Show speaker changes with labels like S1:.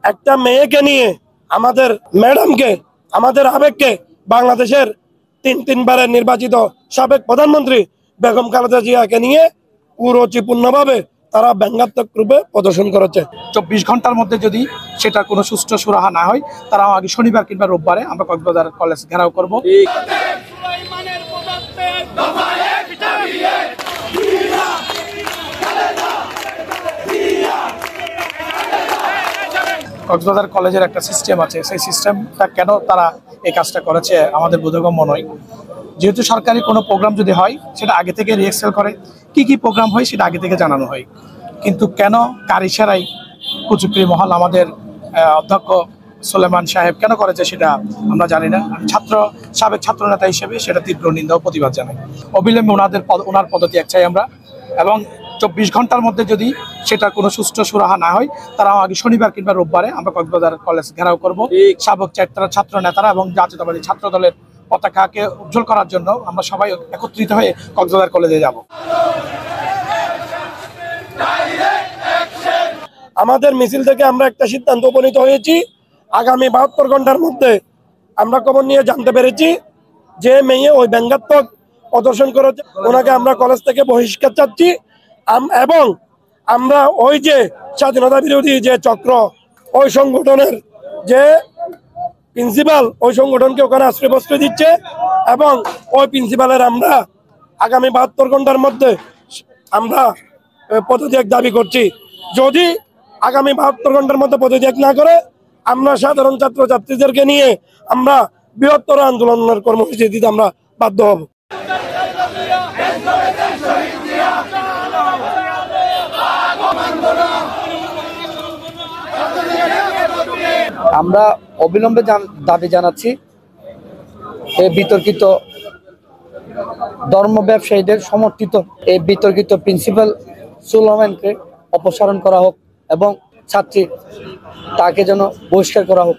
S1: একটা মেয়েকে নিয়ে আমাদের ম্যাডামকে, আমাদের আবেগকে, বাংলাদেশের তিনবারের নির্বাচিত সাবেক প্রধানমন্ত্রী বেগম খালেদা জিয়াকে নিয়ে কুরুচিপূর্ণভাবে তারা ব্যঙ্গাত্মক রূপে প্রদর্শন করেছে।
S2: 24 ঘন্টার মধ্যে যদি সেটা কোনো সুষ্ঠু সুরাহা না হয়, তারা আগে শনিবার কিংবা রোববারে আমরা কক্সবাজার কলেজ ঘেরাও করব। কক্সবাজার কলেজের একটা সিস্টেম আছে, সেই সিস্টেমটা কেন তারা এই কাজটা করেছে আমাদের বোধগম্য নয়। যেহেতু সরকারি কোনো প্রোগ্রাম যদি হয় সেটা আগে থেকে রিহার্সাল করে, কি প্রোগ্রাম হয় সেটা আগে থেকে জানানো হয়, কিন্তু কেন কার ইশারায় কুচুকরি মহল আমাদের অধ্যক্ষ সুলেমান সাহেব কেন করেছে সেটা আমরা জানি না। আমি সাবেক ছাত্র নেতা হিসেবে সেটা তীব্র নিন্দা ও প্রতিবাদ জানাই। অবিলম্বে ওনার পদত্যাগ চাই আমরা, এবং 24 ঘন্টার মধ্যে যদি সেটা কোনো সুষ্ঠু সুরাহা না হয়, তারা আগে শনিবার কিংবা রোববারে আমরা কক্সবাজার কলেজ ঘেরাও করব। সাবেক ছাত্র নেতারা এবং জাতীয়তাবাদী ছাত্র দলের পতাকাকে উজ্জ্বল করার জন্য আমরা সবাই একত্রিত হয়ে কক্সবাজার কলেজে যাব।
S1: আমাদের মিছিল থেকে আমরা একটা সিদ্ধান্ত উপনীত হয়েছি, আগামী 72 ঘন্টার মধ্যে আমরা খবর নিয়ে জানতে পেরেছি যে মেয়ে ওই ব্যঙ্গাত্মক প্রদর্শন করেছে, ওনাকে আমরা কলেজ থেকে বহিষ্কার চাচ্ছি। এবং আমরা ওই যে স্বাধীনতা বিরোধী যে চক্র, ওই সংগঠনের যে প্রিন্সিপাল, ওই সংগঠনকে ওখানে আশ্রয় দিচ্ছে, এবং ওই প্রিন্সিপালের আমরা আগামী 72 ঘন্টার মধ্যে আমরা পদত্যাগ দাবি করছি। যদি আগামী 72 ঘন্টার মধ্যে পদত্যাগ না করে, আমরা সাধারণ ছাত্রছাত্রীদেরকে নিয়ে আমরা বৃহত্তর আন্দোলনের কর্মসূচি দিতে আমরা বাধ্য হব।
S3: আমরা অবিলম্বে দাবি জানাচ্ছি এই বিতর্কিত ধর্ম ব্যবসায়ীদের সমর্থিত এই বিতর্কিত প্রিন্সিপাল সুলেমানকে অপসারণ করা হোক এবং ছাত্রী তাকে যেন বহিষ্কার করা হোক।